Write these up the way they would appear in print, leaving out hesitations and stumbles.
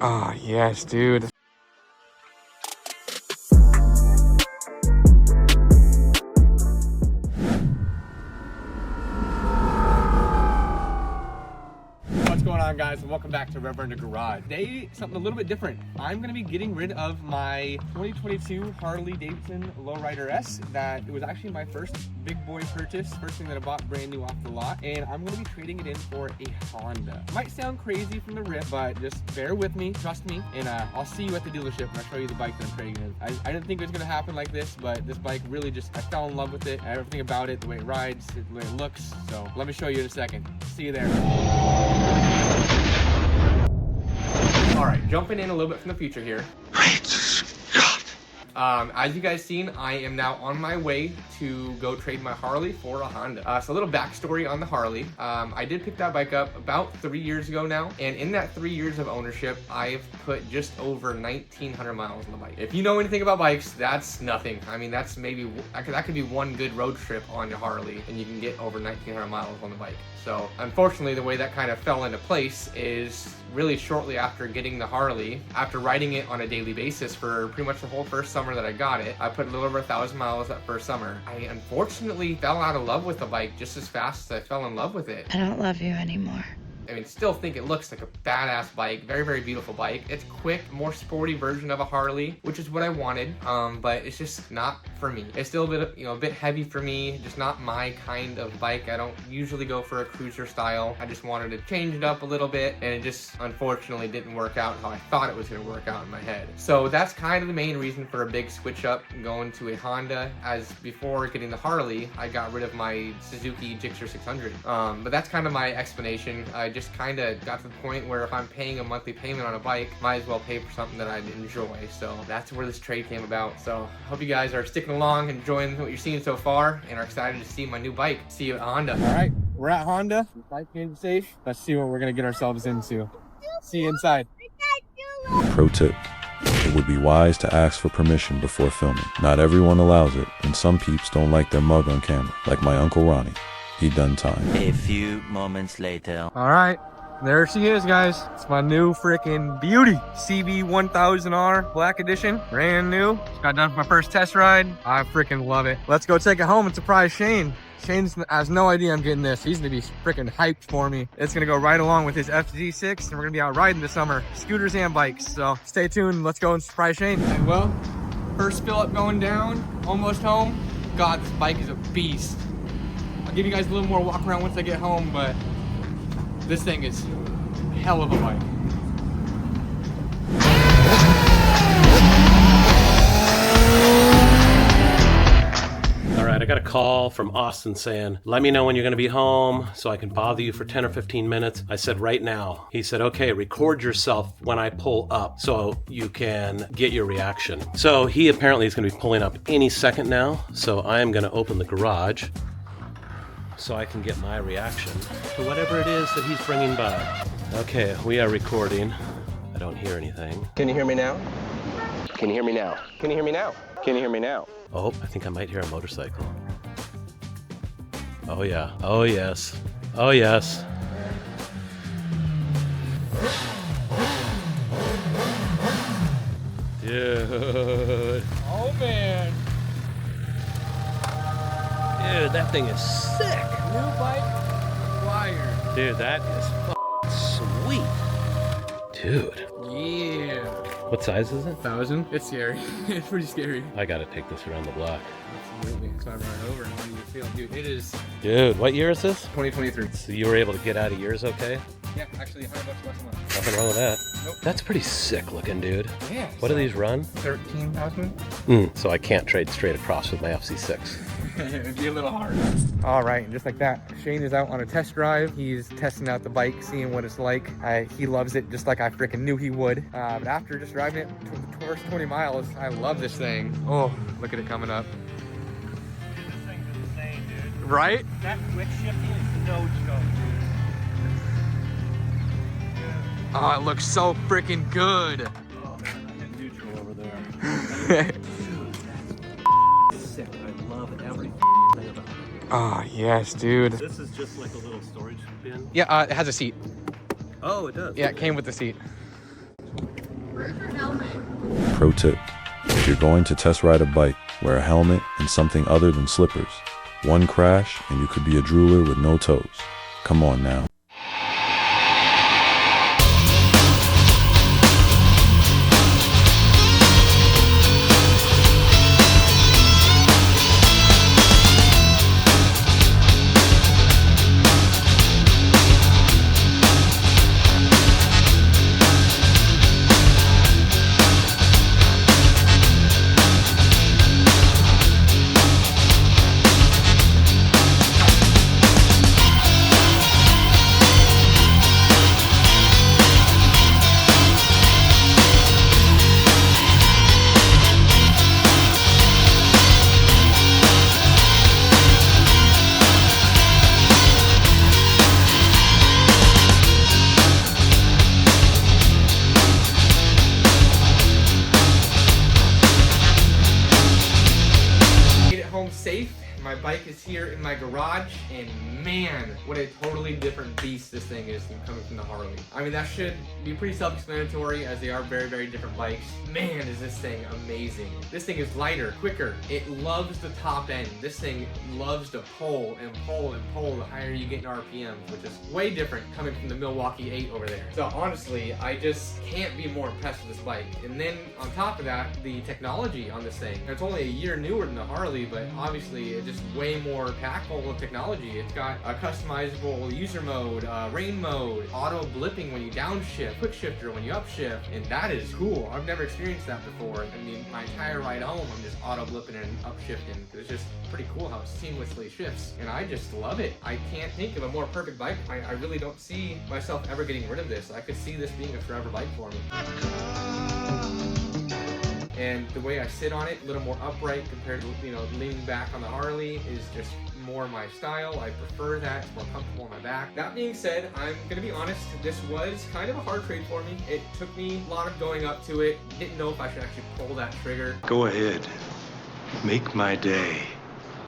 Ah, yes, dude. What's going on, guys, and welcome back to RevRender Garage. Today, something a little bit different. I'm going to be getting rid of my 2022 Harley-Davidson Low Rider S. That it was actually my first big boy purchase, first thing that I bought brand new off the lot, and I'm going to be trading it in for a Honda. Might sound crazy from the rip, but just bear with me, trust me, and I'll see you at the dealership and I'll show you the bike that I'm trading in. I didn't think it was going to happen like this, but this bike really just, I fell in love with it, everything about it, the way it rides, the way it looks. So let me show you in a second. See you there. All right, jumping in a little bit from the future here. As you guys seen, I am now on my way to go trade my Harley for a Honda. So a little backstory on the Harley. I did pick that bike up about 3 years ago now, and in that 3 years of ownership, I've put just over 1,900 miles on the bike. If you know anything about bikes, that's nothing. I mean, that's maybe, that could be one good road trip on your Harley, and you can get over 1,900 miles on the bike. So unfortunately, the way that kind of fell into place is really shortly after getting the Harley, after riding it on a daily basis for pretty much the whole first summer that I got it. I put a little over 1,000 miles that first summer. I unfortunately fell out of love with the bike just as fast as I fell in love with it. I don't love you anymore. I mean, still think it looks like a badass bike. Very, very beautiful bike. It's quick, more sporty version of a Harley, which is what I wanted. But it's just not for me. It's still a bit, a bit heavy for me. Just not my kind of bike. I don't usually go for a cruiser style. I just wanted to change it up a little bit, and it just unfortunately didn't work out how I thought it was going to work out in my head. So that's kind of the main reason for a big switch up, going to a Honda. As before getting the Harley, I got rid of my Suzuki Gixxer 600. But that's kind of my explanation. I just kind of got to the point where if I'm paying a monthly payment on a bike, might as well pay for something that I'd enjoy. So that's where this trade came about. So hope you guys are sticking along, enjoying what you're seeing so far, and are excited to see my new bike. See you at Honda. All right, we're at Honda. Bike being safe. Let's see what we're gonna get ourselves into. See you inside. Pro tip. It would be wise to ask for permission before filming. Not everyone allows it, and some peeps don't like their mug on camera, like my Uncle Ronnie. He done time. A few moments later. All right, there she is, guys. It's my new freaking beauty. CB1000R Black Edition, brand new. Just got done with my first test ride. I freaking love it. Let's go take it home and surprise Shane. Shane has no idea I'm getting this. He's gonna be freaking hyped for me. It's gonna go right along with his FZ6, and we're gonna be out riding this summer, scooters and bikes. So stay tuned. Let's go and surprise Shane. Well, first fill up going down, almost home. God, this bike is a beast. I'll give you guys a little more walk around once I get home, but this thing is a hell of a bike. All right, I got a call from Austin saying, let me know when you're going to be home so I can bother you for 10 or 15 minutes. I said, right now. He said, okay, record yourself when I pull up so you can get your reaction. So he apparently is going to be pulling up any second now. So I am going to open the garage so I can get my reaction to whatever it is that he's bringing by. Okay, we are recording. I don't hear anything. Can you hear me now? Can you hear me now? Can you hear me now? Can you hear me now? Oh, I think I might hear a motorcycle. Oh yeah, oh yes, oh yes. Dude. Oh man. Dude, that thing is sick. New bike, flyer. Dude, that is sweet. Dude. Yeah. What size is it? 1,000. It's scary. It's pretty scary. I gotta take this around the block. Absolutely. That's why I run over and you feel, dude. It is Dude, what year is this? 2023. So you were able to get out of yours okay? Yeah, actually $100 less a month. Nothing wrong with that. Nope. That's pretty sick looking, dude. Yeah. What do these run? 13,000. So I can't trade straight across with my FC6. It'd be a little hard. All right, and just like that, Shane is out on a test drive. He's testing out the bike, seeing what it's like. He loves it just like I freaking knew he would. But after just driving it the first 20 miles, I love this thing. Oh, look at it coming up. Dude, this thing's insane, dude. Right? That quick shifting is no joke, dude. Oh, it looks so freaking good. Oh, man, I hit neutral over there. Sick. I love every thing about it. Oh, yes, dude. This is just like a little storage bin? Yeah, it has a seat. Oh, it does. Yeah, it came with the seat. Where's your helmet? Pro tip: if you're going to test ride a bike, wear a helmet and something other than slippers. One crash and you could be a drooler with no toes. Come on now. Safe. My bike is here in my garage, and man, what a totally different beast this thing is than coming from the Harley. I mean, that should be pretty self-explanatory, as they are very, very different bikes. Man, is this thing amazing. This thing is lighter, quicker. It loves the top end. This thing loves to pull and pull and pull the higher you get in RPMs, which is way different coming from the Milwaukee 8 over there. So honestly, I just can't be more impressed with this bike. And then on top of that, the technology on this thing. It's only a year newer than the Harley, but obviously it just way more packed full of technology. It's got a customizable user mode, rain mode, auto blipping when you downshift, quick shifter when you upshift, and that is cool. I've never experienced that before. I mean, my entire ride home, I'm just auto blipping and upshifting, because it's just pretty cool how it seamlessly shifts, and I just love it. I can't think of a more perfect bike. I really don't see myself ever getting rid of this. I could see this being a forever bike for me. And the way I sit on it, a little more upright compared to, you know, leaning back on the Harley, is just more my style. I prefer that. It's more comfortable on my back. That being said, I'm gonna be honest, this was kind of a hard trade for me. It took me a lot of going up to it. Didn't know if I should actually pull that trigger. Go ahead. Make my day.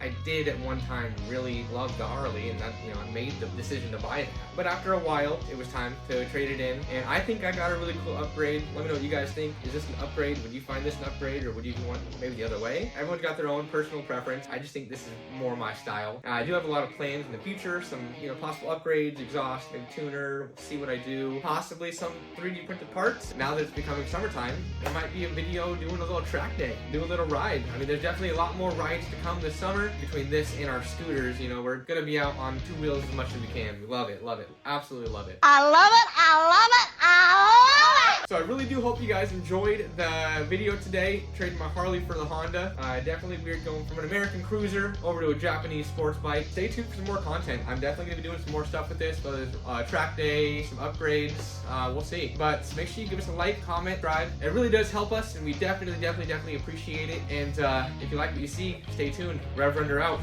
I did at one time really love the Harley, and that, you know, I made the decision to buy it. But after a while, it was time to trade it in, and I think I got a really cool upgrade. Let me know what you guys think. Is this an upgrade? Would you find this an upgrade, or would you want maybe the other way? Everyone's got their own personal preference. I just think this is more my style. I do have a lot of plans in the future, some, you know, possible upgrades, exhaust, maybe tuner, see what I do, possibly some 3D printed parts. Now that it's becoming summertime, there might be a video doing a little track day, do a little ride. I mean, there's definitely a lot more rides to come this summer. Between this and our scooters, you know, we're gonna be out on two wheels as much as we can. We love it, absolutely love it. I love it, I love it, I love it! So I really do hope you guys enjoyed the video today, trading my Harley for the Honda. Definitely weird going from an American cruiser over to a Japanese sports bike. Stay tuned for some more content. I'm definitely gonna be doing some more stuff with this, whether it's track day, some upgrades, we'll see. But make sure you give us a like, comment, subscribe. It really does help us, and we definitely appreciate it. And if you like what you see, stay tuned. RevRender out.